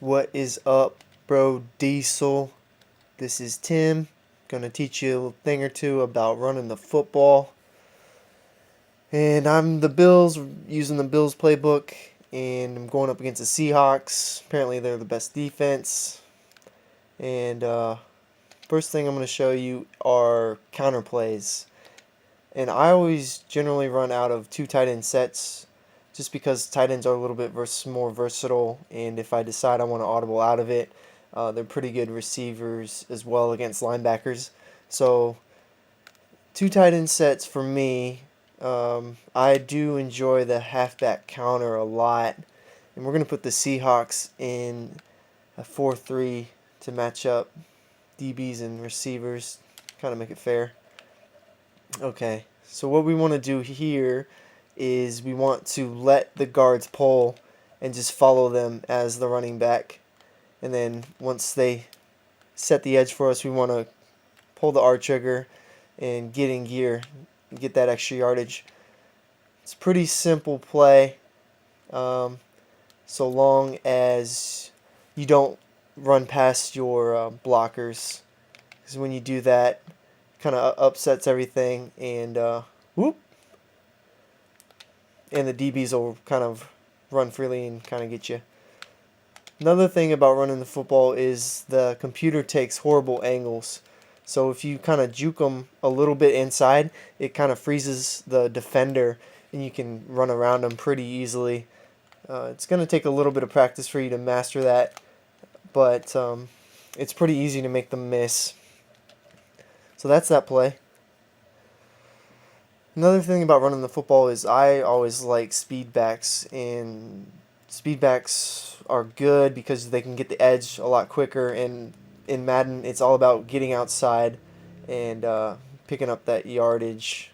What is up, bro Diesel? This is Tim. Gonna teach you a thing or two about running the football. And I'm the Bills, using the Bills playbook, and I'm going up against the Seahawks. Apparently, they're the best defense. And first thing I'm gonna show you are counter plays. And I always generally run out of two tight end sets just because tight ends are a little bit more versatile. And if I decide I want to audible out of it, they're pretty good receivers as well against linebackers. So, two tight end sets for me. I do enjoy the halfback counter a lot. And we're going to put the Seahawks in a 4-3 to match up DBs and receivers, kind of make it fair. Okay, so what we want to do here is we want to let the guards pull and just follow them as the running back. And then once they set the edge for us, we want to pull the R trigger and get in gear, get that extra yardage. It's a pretty simple play, so long as you don't run past your blockers. Because when you do that, kind of upsets everything, and whoop, and the DBs will kind of run freely and kind of get you. Another thing about running the football is the computer takes horrible angles. So if you kind of juke them a little bit inside, it kind of freezes the defender and you can run around them pretty easily. It's going to take a little bit of practice for you to master that, but it's pretty easy to make them miss. So that's that play. Another thing about running the football is I always like speed backs, and speed backs are good because they can get the edge a lot quicker, and in Madden it's all about getting outside and picking up that yardage.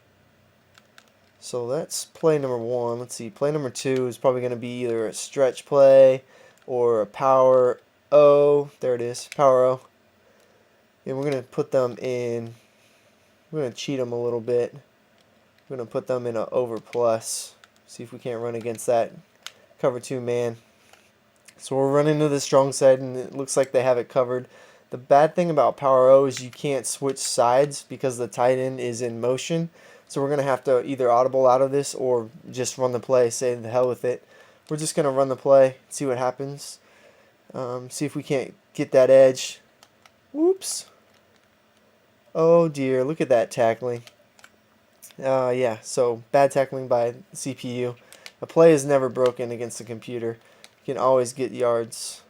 So that's play number one. Let's see, play number two is probably going to be either a stretch play or a power O. There it is, power O. And we're going to put them in, we're going to cheat them a little bit. We're going to put them in an over plus. See if we can't run against that cover two man. So we're running to the strong side, and it looks like they have it covered. The bad thing about Power O is you can't switch sides because the tight end is in motion. So we're going to have to either audible out of this or just run the play, say the hell with it. We're just going to run the play, see what happens. See if we can't get that edge. Whoops. Oh dear, look at that tackling. Yeah, so bad tackling by CPU. A play is never broken against the computer. You can always get yards.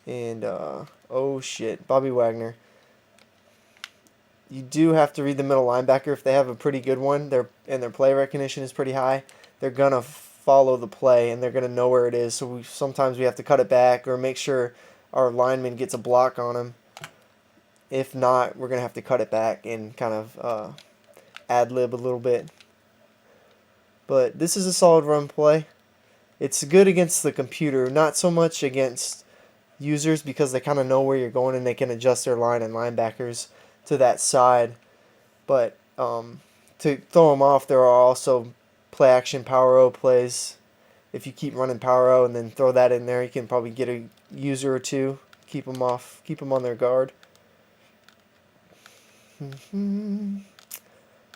And, oh shit, Bobby Wagner. You do have to read the middle linebacker. If they have a pretty good one, and their play recognition is pretty high, they're going to follow the play, and they're going to know where it is. So sometimes we have to cut it back or make sure our lineman gets a block on him. If not, we're going to have to cut it back and kind of ad-lib a little bit. But this is a solid run play. It's good against the computer, not so much against users because they kind of know where you're going and they can adjust their line and linebackers to that side. But to throw them off, there are also play action power O plays. If you keep running power O and then throw that in there, you can probably get a user or two, keep them off, keep them on their guard.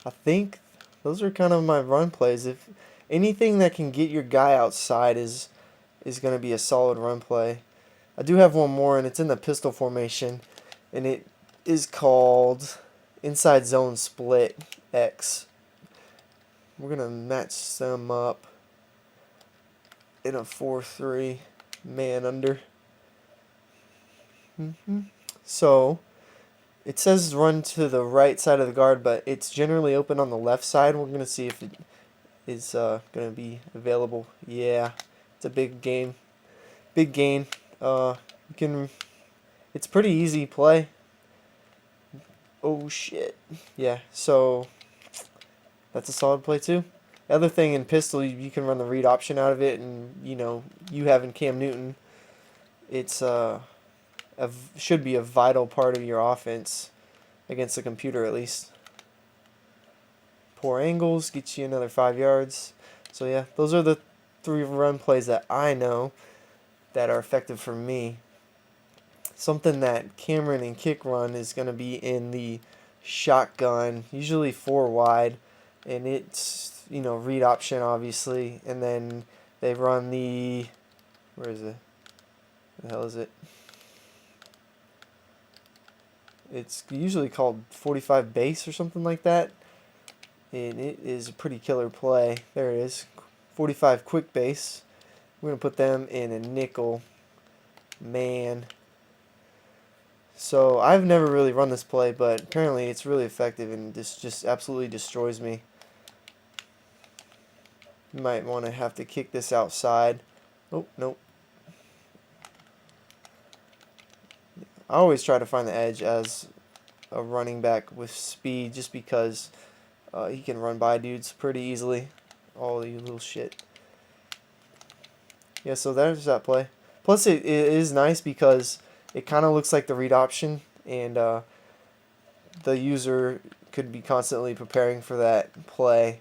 I think those are kind of my run plays. If anything that can get your guy outside is going to be a solid run play. I do have one more, and it's in the pistol formation, and it is called inside zone split X. We're going to match them up in a 4-3 man under. So it says run to the right side of the guard, but it's generally open on the left side. We're going to see if it is going to be available. Yeah, it's a big gain. Big gain. You can. It's pretty easy play. Oh shit. Yeah. So that's a solid play too. The other thing in pistol, you can run the read option out of it, and you having Cam Newton, it's should be a vital part of your offense against the computer at least. Poor angles gets you another 5 yards. So yeah, those are the 3 run plays that I know. that are effective for me. Something that Cameron and Kick run is going to be in the shotgun, usually 4 wide, and it's, read option obviously, and then they run the, where is it? The hell is it? It's usually called 45 base or something like that, and it is a pretty killer play. There it is, 45 quick base. We're going to put them in a nickel man. So I've never really run this play, but apparently it's really effective, and this just absolutely destroys me. You might want to have to kick this outside. Oh, nope. I always try to find the edge as a running back with speed, just because he can run by dudes pretty easily. All you little shit. Yeah, so there's that play. Plus, it is nice because it kind of looks like the read option, and the user could be constantly preparing for that play,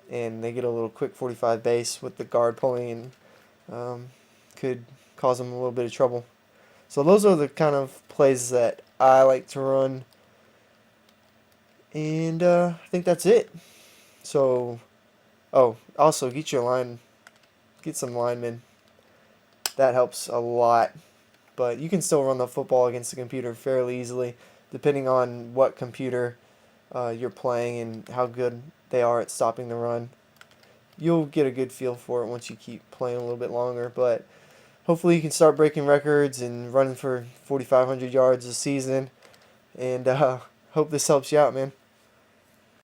and they get a little quick 45 base with the guard pulling, and could cause them a little bit of trouble. So those are the kind of plays that I like to run, and I think that's it. So, oh, also get some linemen. That helps a lot. But you can still run the football against the computer fairly easily, depending on what computer you're playing and how good they are at stopping the run. You'll get a good feel for it once you keep playing a little bit longer, but hopefully you can start breaking records and running for 4,500 yards a season, and hope this helps you out, man.